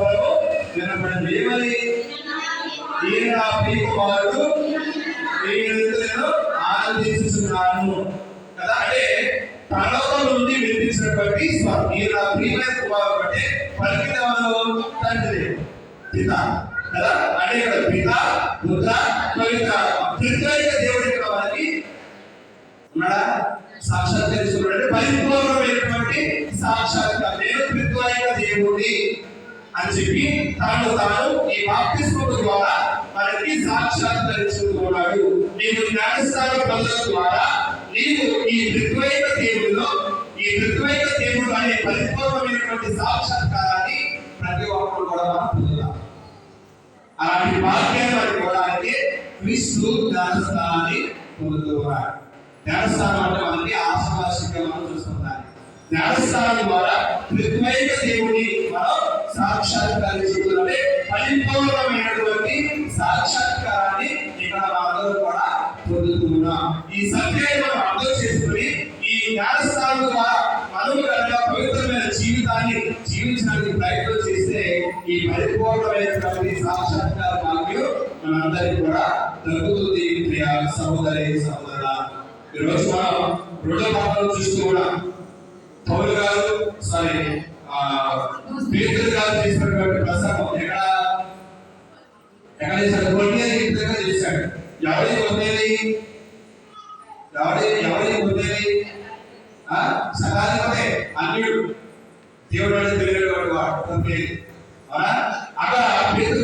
స్వరము వినబడింది. ఏమని? ఈయన నా ప్రియ కుమారుడు, నేను ఆనందించుచున్నాను కదా. అంటే పరలోకం నుండి వినిపించినటువంటి స్వరం. ఈయన నా ప్రియమైన కుమారుడు అంటే పలికిన వారు తండ్రి పిత కదా. అంటే ఇక్కడ పిత, పుత్ర, పవిత్ర త్రిత్రైక దేవుడి ఇక్కడ మనకి ఉన్నాడా? సాక్షాత్కరిస్తున్నాడు. పరిపూర్ణమైనటువంటి సాక్షాత్కారం. నేను త్రిత్రైక దేవుడి అని చెప్పి తాను ఈ బాప్తిస్మము ద్వారా మనకి సాక్షాత్కరించుకున్నాడు. నీవు జ్ఞానస్నానం పొందడం ద్వారా నీవు ఈ త్రిత్రైక దేవుడిలో ఈ త్రిత్రైక దేవుడు అనే పరిపూర్ణమైనటువంటి సాక్షాత్కారాన్ని ప్రతి ఒక్కరు కూడా పొందుతారు. అలాంటి భాగ్యాన్ని మనకి కూడా అంటే క్రీస్తు జ్ఞానస్నానాన్ని పొందుతున్నారు. జ్ఞానస్నానం అంటే మనకి ఆశావాసిగా మనం చూస్తున్నాం. జ్ఞానస్నానం ద్వారా త్రిత్రైక దేవుని మనం సాక్షాత్కరించుకుంటే పరిపూర్ణమైనటువంటి సాక్షాత్కారాన్ని ఇక్కడ అందరూ కూడా పొందుతున్నాం. ఈ సత్యాన్ని మనం అర్థం చేసుకుని ఈ జ్ఞానస్నానం ద్వారా మనం కనుక పవిత్రమైన జీవితాన్ని జీవించడానికి ప్రయత్నం చేస్తే ఈ పరిపూర్ణమైనటువంటి సాక్షాత్కార భాగ్యం మనందరికీ కూడా దొరుకుతుంది. ప్రియ సహోదరి సహోదరుల, ఈరోజు మనం రెండో భాగంలో చూస్తూ ఉన్నాం. పౌలు గారు పేతురు గారు చేసినటువంటి ప్రసంగం ఎక్కడ చేశాడు? కొన్నేళ్ళ చేశాడు. ఎవరికి పొందేది సకాలంలోనే అన్యుడు దేవుడు అంటే తెలియని వాడు పొందేది. అక్కడ పేతురు